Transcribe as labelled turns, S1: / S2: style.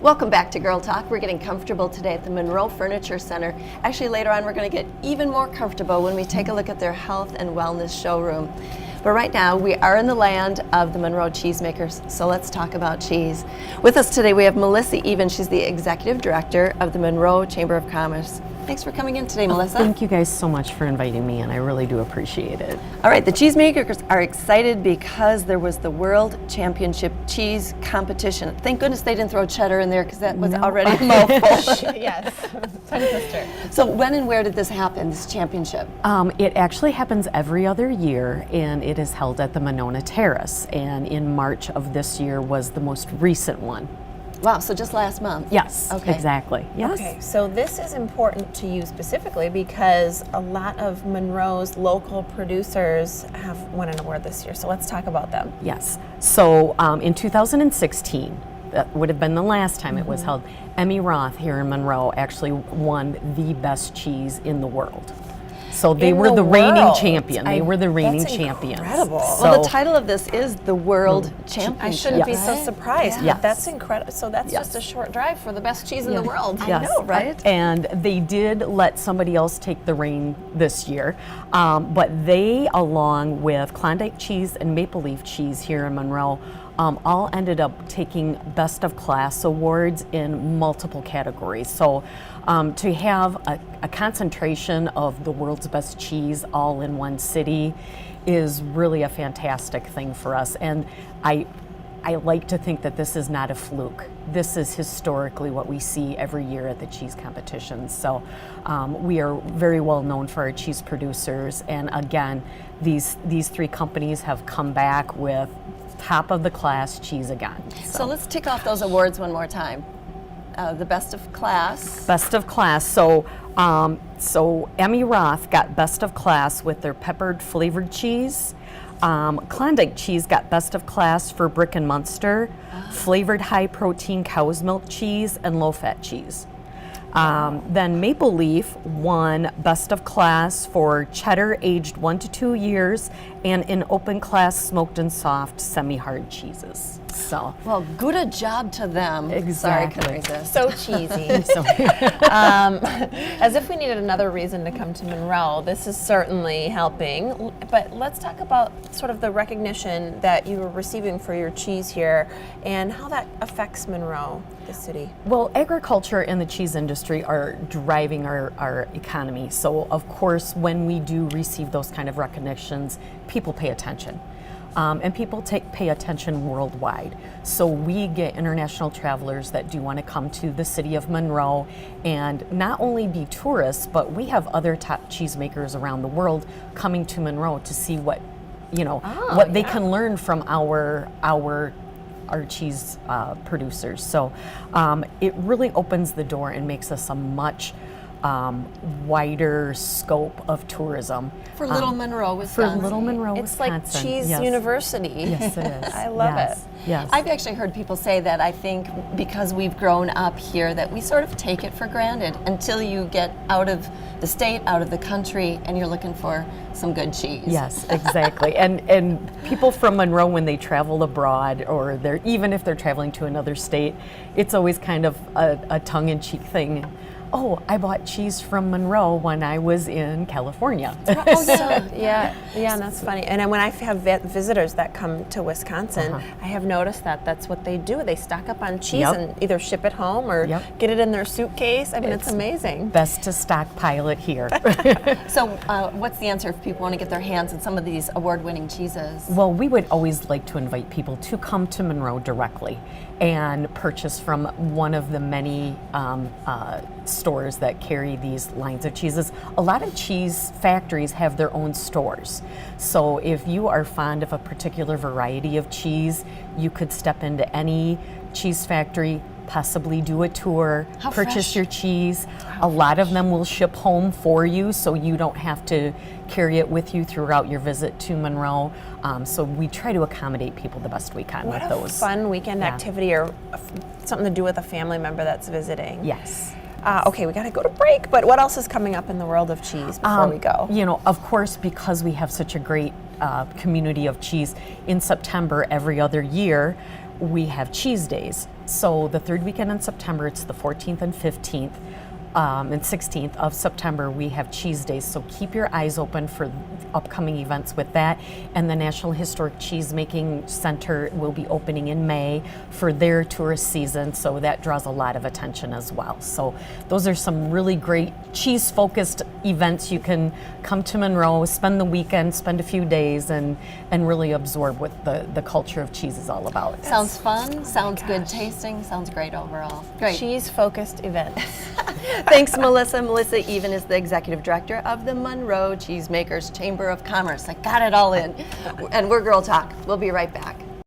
S1: Welcome back to Girl Talk. We're getting comfortable today at the Monroe Furniture Center. Actually, later on, we're going to get even more comfortable when we take a look at their health and wellness showroom. But right now, we are in the land of the Monroe cheesemakers, so let's talk about cheese. With us today, we have Melissa Even. She's the Executive Director of the Monroe Chamber of Commerce. Thanks for coming in today, Melissa.
S2: Thank you guys so much for inviting me, and I really do appreciate it.
S1: All right, the cheesemakers are excited because there was the World Championship Cheese Competition. Thank goodness they didn't throw cheddar in there because that was already a mouthful.
S3: Yes, tongue twister.
S1: So when and where did this happen, this championship?
S2: It actually happens every other year, and it is held at the Monona Terrace, and in March of this year was the most recent one.
S1: Wow, so just last month?
S2: Yes,
S1: okay.
S2: Exactly. Yes.
S3: Okay, so this is important to you specifically because a lot of Monroe's local producers have won an award this year. So let's talk about them.
S2: Yes. So in 2016, that would have been the last time it was held, Emmy Roth here in Monroe actually won the best cheese in the world. So they were the reigning champion. They were the reigning champions.
S3: Incredible.
S2: So,
S1: Well, the title of this is the World Championship.
S3: I shouldn't be so
S1: right?
S3: surprised,
S1: Yes.
S3: but that's incredible. So that's just a short drive for the best cheese in the world.
S1: I know, right?
S2: And they did let somebody else take the reign this year, but they, along with Klondike cheese and Maple Leaf cheese here in Monroe, all ended up taking Best of Class awards in multiple categories. So to have a concentration of the world's best cheese all in one city is really a fantastic thing for us. And I like to think that this is not a fluke. This is historically what we see every year at the cheese competitions. So we are very well known for our cheese producers. And again, these three companies have come back with top of the class cheese again.
S1: So let's tick off those awards one more time. The Best of Class.
S2: Best of Class. So Emmy Roth got Best of Class with their peppered flavored cheese. Klondike cheese got Best of Class for Brick and Munster, flavored high protein cow's milk cheese, and low fat cheese. Then Maple Leaf won Best of Class for cheddar aged 1 to 2 years and in open class smoked and soft semi-hard cheeses. So,
S1: Well, good a job to them.
S2: Exactly.
S1: Sorry, I couldn't resist.
S3: So cheesy. As if we needed another reason to come to Monroe, this is certainly helping. But let's talk about sort of the recognition that you were receiving for your cheese here and how that affects Monroe, the city.
S2: well, agriculture and the cheese industry are driving our economy. So, of course, when we do receive those kind of recognitions, people pay attention. And people pay attention worldwide. So we get international travelers that do want to come to the city of Monroe and not only be tourists, but we have other top cheesemakers around the world coming to Monroe to see what they can learn from our cheese producers. So it really opens the door and makes us a much wider scope of tourism.
S1: For Little Monroe, Wisconsin.
S2: For Little Monroe,
S3: It's
S2: Wisconsin.
S3: like Cheese
S2: Yes.
S3: University.
S2: Yes, it is.
S3: I love it.
S2: Yes.
S1: I've actually heard people say that I think because we've grown up here that we sort of take it for granted until you get out of the state, out of the country, and you're looking for some good cheese.
S2: Yes, exactly. And people from Monroe, when they travel abroad, or even if they're traveling to another state, it's always kind of a tongue-in-cheek thing. Oh, I bought cheese from Monroe when I was in California.
S3: Oh, yeah, and that's funny. And then when I have visitors that come to Wisconsin, I have noticed that that's what they do. They stock up on cheese and either ship it home or get it in their suitcase. I mean, it's amazing.
S2: Best to stockpile it here.
S1: So what's the answer if people want to get their hands on some of these award-winning cheeses?
S2: Well, we would always like to invite people to come to Monroe directly and purchase from one of the many stores that carry these lines of cheeses. A lot of cheese factories have their own stores. So if you are fond of a particular variety of cheese, you could step into any cheese factory, possibly do a tour, purchase
S1: fresh.
S2: your cheese. A lot of them will ship home for you, so you don't have to carry it with you throughout your visit to Monroe. So we try to accommodate people the best we can with those.
S3: Fun weekend activity or something to do with a family member that's visiting.
S2: Yes.
S3: Okay, we got to go to break, but what else is coming up in the world of cheese before we go?
S2: You know, of course, because we have such a great community of cheese, in September every other year, we have cheese days. So the third weekend in September, it's the 14th and 15th. And 16th of September, we have Cheese Days. So keep your eyes open for upcoming events with that. And the National Historic Cheesemaking Center will be opening in May for their tourist season. So that draws a lot of attention as well. So those are some really great cheese-focused events. You can come to Monroe, spend the weekend, spend a few days, and really absorb what the culture of cheese is all about.
S1: Sounds fun, sounds good tasting, sounds great overall. Great.
S3: Cheese-focused events.
S1: Thanks, Melissa. Melissa Even is the Executive Director of the Monroe Cheesemakers Chamber of Commerce. I got it all in. And we're Girl Talk. We'll be right back.